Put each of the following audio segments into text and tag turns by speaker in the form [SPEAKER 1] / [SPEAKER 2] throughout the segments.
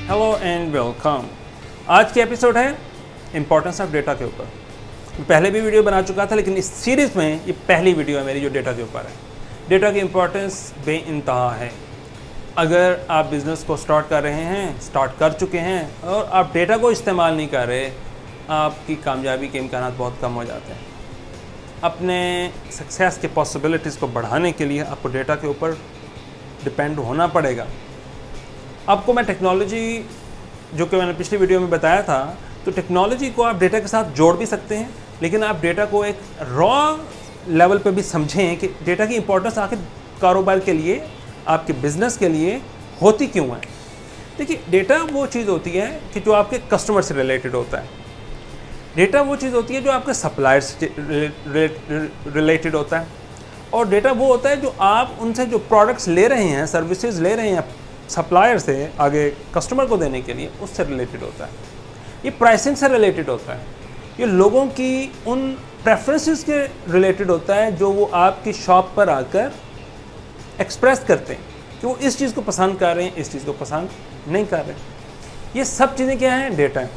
[SPEAKER 1] Hello and welcome. आज की episode है इम्पोर्टेंस ऑफ डेटा के ऊपर। मैं पहले भी वीडियो बना चुका था, लेकिन इस सीरीज़ में ये पहली वीडियो है मेरी जो डेटा के ऊपर है। डेटा की इम्पोर्टेंस बेइंतहा है। अगर आप बिज़नेस को स्टार्ट कर रहे हैं, स्टार्ट कर चुके हैं और आप डेटा को इस्तेमाल नहीं कर रहे, आपकी कामयाबी के इम्कानात बहुत कम हो जाते हैं। अपने सक्सेस के पॉसिबिलिटीज़ को बढ़ाने के लिए आपको डेटा के ऊपर डिपेंड होना पड़ेगा। आपको मैं टेक्नोलॉजी, जो कि मैंने पिछली वीडियो में बताया था, तो टेक्नोलॉजी को आप डेटा के साथ जोड़ भी सकते हैं, लेकिन आप डेटा को एक रॉ लेवल पे भी समझें कि डेटा की इंपॉर्टेंस आखिर कारोबार के लिए, आपके बिजनेस के लिए होती क्यों है। देखिए, डेटा वो चीज़ होती है कि जो आपके कस्टमर से रिलेटेड होता है। डेटा वो चीज़ होती है जो आपके सप्लायर से रिलेटेड होता है। और डेटा वो होता है जो आप उनसे जो प्रोडक्ट्स ले रहे हैं, सर्विसेज ले रहे हैं सप्लायर से आगे कस्टमर को देने के लिए, उससे रिलेटेड होता है। ये प्राइसिंग से रिलेटेड होता है। ये लोगों की उन प्रेफरेंसेस के रिलेटेड होता है जो वो आपकी शॉप पर आकर एक्सप्रेस करते हैं कि वो इस चीज़ को पसंद कर रहे हैं, इस चीज़ को पसंद नहीं कर रहे। ये सब चीज़ें क्या हैं? डेटा है।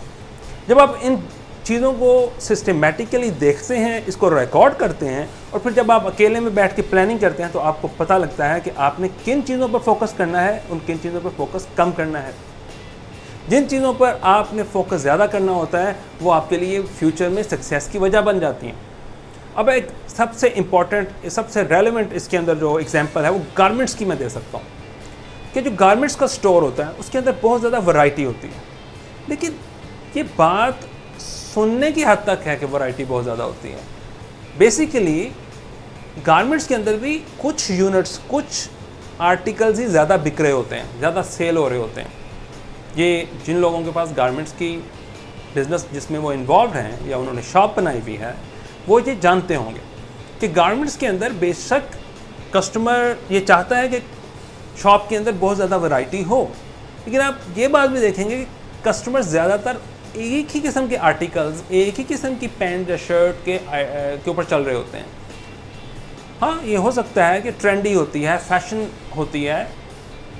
[SPEAKER 1] जब आप इन चीज़ों को सिस्टमेटिकली देखते हैं, इसको रिकॉर्ड करते हैं, और फिर जब आप अकेले में बैठ के प्लानिंग करते हैं, तो आपको पता लगता है कि आपने किन चीज़ों पर फोकस करना है, उन किन चीज़ों पर फोकस कम करना है। जिन चीज़ों पर आपने फोकस ज़्यादा करना होता है, वो आपके लिए फ्यूचर में सक्सेस की वजह बन जाती हैं। अब एक सबसे इम्पॉर्टेंट, सबसे रेलिवेंट इसके अंदर जो एग्जाम्पल है वो गारमेंट्स की मैं दे सकता हूँ कि जो गारमेंट्स का स्टोर होता है उसके अंदर बहुत ज़्यादा वैरायटी होती है। लेकिन ये बात सुनने की हद तक है कि वैरायटी बहुत ज़्यादा होती है। बेसिकली गारमेंट्स के अंदर भी कुछ यूनिट्स, कुछ आर्टिकल्स ही ज़्यादा बिक रहे होते हैं, ज़्यादा सेल हो रहे होते हैं। ये जिन लोगों के पास गारमेंट्स की बिज़नेस जिसमें वो इन्वॉल्व हैं या उन्होंने शॉप बनाई हुई है, वो ये जानते होंगे कि गारमेंट्स के अंदर बेशक कस्टमर ये चाहता है कि शॉप के अंदर बहुत ज़्यादा वैरायटी हो, लेकिन आप ये बात भी देखेंगे कि कस्टमर ज़्यादातर एक ही किस्म के आर्टिकल्स, एक ही किस्म की पैंट या शर्ट के ऊपर चल रहे होते हैं। हाँ, ये हो सकता है कि ट्रेंडी होती है, फैशन होती है,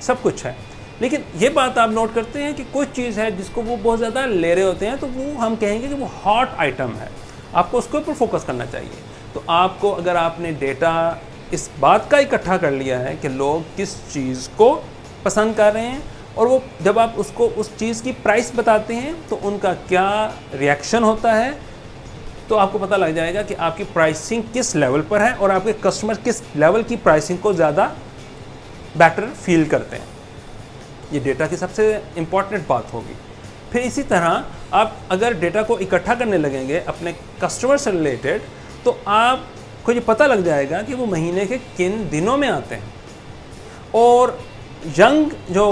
[SPEAKER 1] सब कुछ है, लेकिन ये बात आप नोट करते हैं कि कुछ चीज़ है जिसको वो बहुत ज़्यादा ले रहे होते हैं, तो वो हम कहेंगे कि वो हॉट आइटम है, आपको उसके ऊपर फोकस करना चाहिए। तो आपको, अगर आपने डेटा इस बात का इकट्ठा कर लिया है कि लोग किस चीज़ को पसंद कर रहे हैं, और वो जब आप उसको उस चीज़ की प्राइस बताते हैं तो उनका क्या रिएक्शन होता है, तो आपको पता लग जाएगा कि आपकी प्राइसिंग किस लेवल पर है और आपके कस्टमर किस लेवल की प्राइसिंग को ज़्यादा बेटर फील करते हैं। ये डेटा की सबसे इम्पॉर्टेंट बात होगी। फिर इसी तरह आप अगर डेटा को इकट्ठा करने लगेंगे अपने कस्टमर से रिलेटेड, तो आपको ये पता लग जाएगा कि वो महीने के किन दिनों में आते हैं, और यंग जो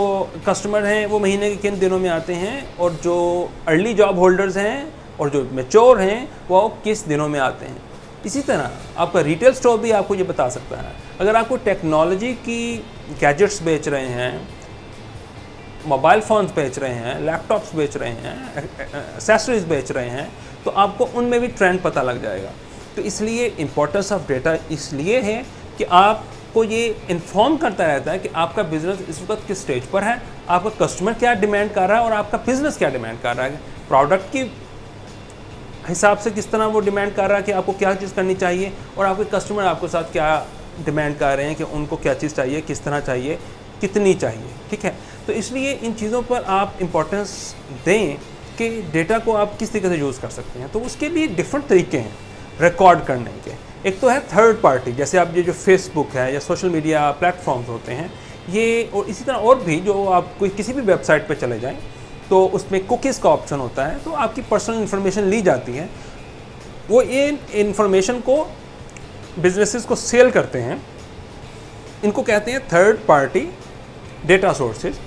[SPEAKER 1] कस्टमर हैं वो महीने के किन दिनों में आते हैं, और जो अर्ली जॉब होल्डर्स हैं और जो मैच्योर हैं वो किस दिनों में आते हैं। इसी तरह आपका रिटेल स्टोर भी आपको ये बता सकता है। अगर आपको टेक्नोलॉजी की गैजेट्स बेच रहे हैं, मोबाइल फ़ोन्स बेच रहे हैं, लैपटॉप्स बेच रहे हैं, एक्सेसरीज बेच रहे हैं, तो आपको उनमें भी ट्रेंड पता लग जाएगा। तो इसलिए इम्पोर्टेंस ऑफ डेटा इसलिए है कि आपको ये इन्फॉर्म करता रहता है कि आपका बिज़नेस इस वक्त किस स्टेज पर है, आपका कस्टमर क्या डिमांड कर रहा है और आपका बिज़नेस क्या डिमांड कर रहा है। प्रोडक्ट की हिसाब से किस तरह वो डिमांड कर रहा है कि आपको क्या चीज़ करनी चाहिए, और आपके कस्टमर आपके साथ क्या डिमांड कर रहे हैं कि उनको क्या चीज़ चाहिए, किस तरह चाहिए, कितनी चाहिए। ठीक है, तो इसलिए इन चीज़ों पर आप इम्पोर्टेंस दें कि डेटा को आप किस तरीके से यूज़ कर सकते हैं। तो उसके लिए डिफरेंट तरीके हैं रिकॉर्ड करने के। एक तो है थर्ड पार्टी, जैसे आप ये जो फेसबुक है या सोशल मीडिया प्लेटफॉर्म्स होते हैं ये, और इसी तरह और भी, जो आप कोई किसी भी वेबसाइट पर चले जाएँ तो उसमें कुकीज़ का ऑप्शन होता है, तो आपकी पर्सनल इन्फॉर्मेशन ली जाती है। वो इन इन्फॉर्मेशन को बिजनेसेस को सेल करते हैं। इनको कहते हैं थर्ड पार्टी डेटा सोर्सेज,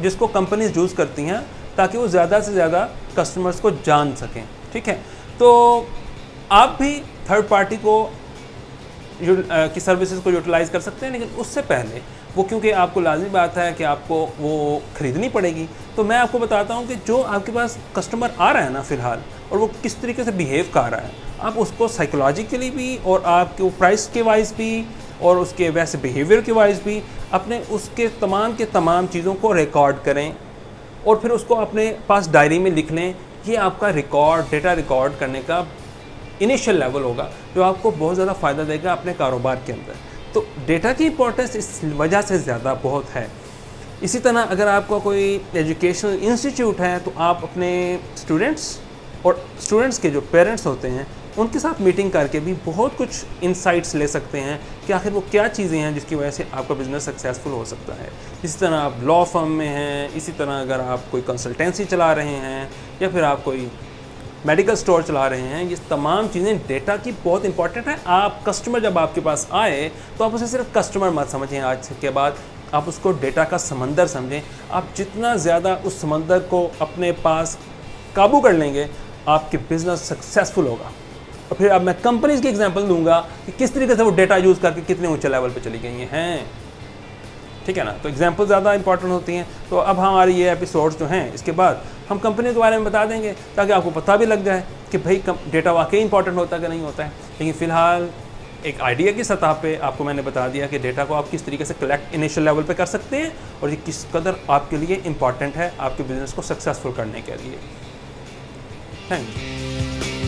[SPEAKER 1] जिसको कंपनीज यूज़ करती हैं ताकि वो ज़्यादा से ज़्यादा कस्टमर्स को जान सकें। ठीक है, तो आप भी थर्ड पार्टी को की सर्विसेज को यूटिलाइज़ कर सकते हैं, लेकिन उससे पहले वो, क्योंकि आपको लाजमी बात है कि आपको वो ख़रीदनी पड़ेगी, तो मैं आपको बताता हूँ कि जो आपके पास कस्टमर आ रहा है ना फ़िलहाल, और वो किस तरीके से बिहेव कर रहा है, आप उसको साइकोलॉजिकली भी और आपके प्राइस के वाइज भी और उसके वैसे बिहेवियर के वाइज भी अपने उसके तमाम के तमाम चीज़ों को रिकॉर्ड करें, और फिर उसको अपने पास डायरी में लिख लें। ये आपका डेटा रिकॉर्ड करने का इनिशियल लेवल होगा जो आपको बहुत ज़्यादा फ़ायदा देगा अपने कारोबार के अंदर। तो डेटा की इंपॉर्टेंस इस वजह से ज़्यादा बहुत है। इसी तरह अगर आपका कोई एजुकेशनल इंस्टीट्यूट है तो आप अपने स्टूडेंट्स के जो पेरेंट्स होते हैं उनके साथ मीटिंग करके भी बहुत कुछ इंसाइट्स ले सकते हैं कि आखिर वो क्या चीज़ें हैं जिसकी वजह से आपका बिज़नेस सक्सेसफुल हो सकता है। इसी तरह आप लॉ फर्म में हैं, इसी तरह अगर आप कोई कंसल्टेंसी चला रहे हैं या फिर आप कोई मेडिकल स्टोर चला रहे हैं, ये तमाम चीज़ें डेटा की बहुत इंपॉर्टेंट है। आप कस्टमर जब आपके पास आए तो आप उसे सिर्फ कस्टमर मत समझें, आज के बाद आप उसको डेटा का समंदर समझें। आप जितना ज़्यादा उस समंदर को अपने पास काबू कर लेंगे आपके बिज़नेस सक्सेसफुल होगा। और फिर अब मैं कंपनीज़ की एग्जांपल दूंगा कि किस तरीके से वो डेटा यूज़ करके कितने ऊंचे लेवल पे चली गई हैं, ठीक है ना। तो एग्जांपल ज़्यादा इंपॉर्टेंट होती हैं। तो अब हमारे ये एपिसोड्स जो हैं इसके बाद हम कंपनी के बारे में बता देंगे ताकि आपको पता भी लग जाए कि भाई डेटा वाकई इंपॉर्टेंट होता है कि नहीं होता है। लेकिन फ़िलहाल एक आइडिया की सतह पे आपको मैंने बता दिया कि डेटा को आप किस तरीके से कलेक्ट इनिशियल लेवल पे कर सकते हैं और ये किस कदर आपके लिए इम्पॉर्टेंट है आपके बिज़नेस को सक्सेसफुल करने के लिए। Thank you.